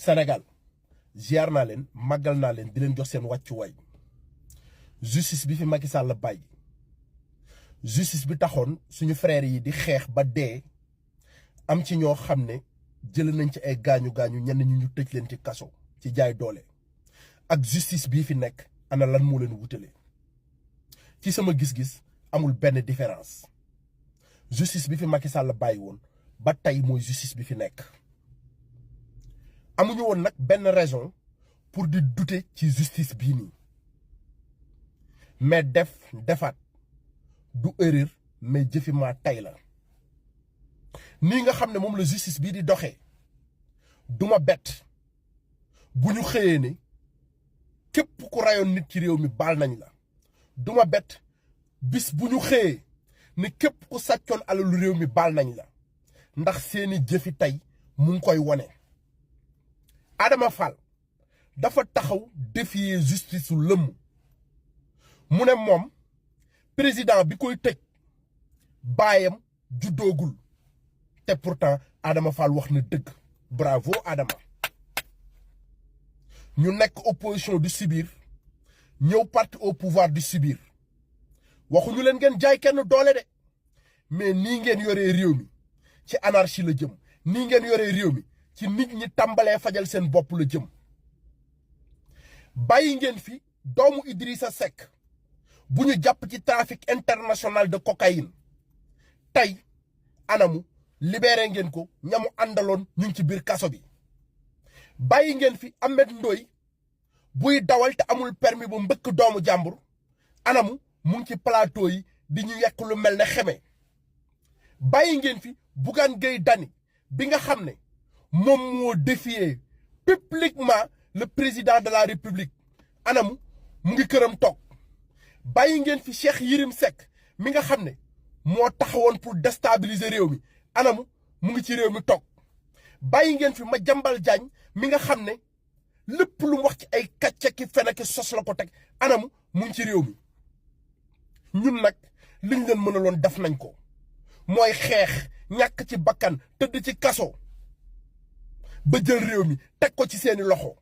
Sénégal ziar naa leen màggal naa leen di leen jox seen wàccuwaay justice bi fi Macky Sall bàyyi justice bi taxoon suñu frères yi di xeex ba dee am ci ñoo xam ne jël nañ ci ay gaañu ñenn ñu tëj leen ci kaso ci jaay doole ak justice bii fi nekk ana lan moo leen wutale ci sama gis-gis amul benn différence justice bi fi Macky Sall bàyyi woon ba tey mooy justice bi fi nekk amuñu woon nag benn raison pour di douter ci justice bii nii mais defaat du erreur mais jëfi maa tey la nii nga xam ne moom la justice bii di doxee duma bett bu ñu xëyee ne képp ku rayoon nit ci réew mi baal nañ la duma bett bis bu ñu xëyee ne képp ku sàccoon alalu réew mi baal nañ la ndax seeni jëfi tey mu ngi koy wone Adama Fall dafa taxaw défier justice su lëmm mu ne moom président bi koy tëj baayam juddoogul te pourtant Adama Fall wax na dëgg bravo Adama ñu nekk opposition du subir ñëw parti au pouvoir du subir waxuñu leen ngeen jaay kenn doole de mais nii ngeen yoree réew mi ci anarchie la jëm nii ngeen yoree réew mi ci nit ñi tàmbalee fajal seen bopp la jëm bàyyi ngeen fi doomu Idrissa Seck bu ñu jàpp ci trafic international de cocaïne tey anamu libéré ngeen ko ñamu àndaloon ñu ngi ci biir kaso bi bàyyi ngeen fi Ahmed Ndoye buy dawal te amul permis bu mbëkk doomu jàmbur anamu mu ngi ci plateau yi di ñu yekk lu mel ne xeme bàyyi ngeen fi Bougane Gueye Dany bi nga xam ne moom moo défier publiquement le président de la République anamu mu ngi këram toog bàyyi ngeen fi Cheikh Yérim Seck mi nga xam ne moo taxawoon pour déstabiliser réew mi anamu mu ngi ci réew mi toog bàyyi ngeen fi Madiambal Diagne mi nga xam ne lépp lu mu wax ci ay kàcce ki fen ki sos la ko teg anamu mu ngi ci réew mi ñun nag liñ leen mënaloon def nañ ko mooy xeex ñàkk ci bakkan tëdd ci kaso ba jël réew mi teg ko ci seeni loxo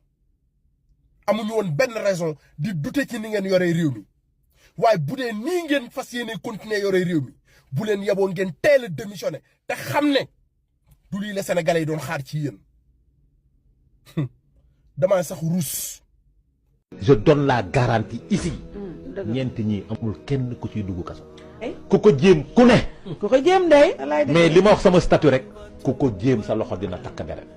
amuñu woon benn raison di douter ci ni ngeen yoree réew mi waaye bu dee nii ngeen fas yéene continuer yoree réew mi bu leen yaboo ngeen teel a démissionné te xam ne du lii la Sénégalais yi doon xaar ci yéen damaa sax ruus. je donne la garantie ici. ñeent ñi amul kenn ku ciy dugg kaso. ku ko jéem ku ne. ku ko jéem day. mais li ma wax sama statut rek ku ko jéem sa loxo dina takk deret.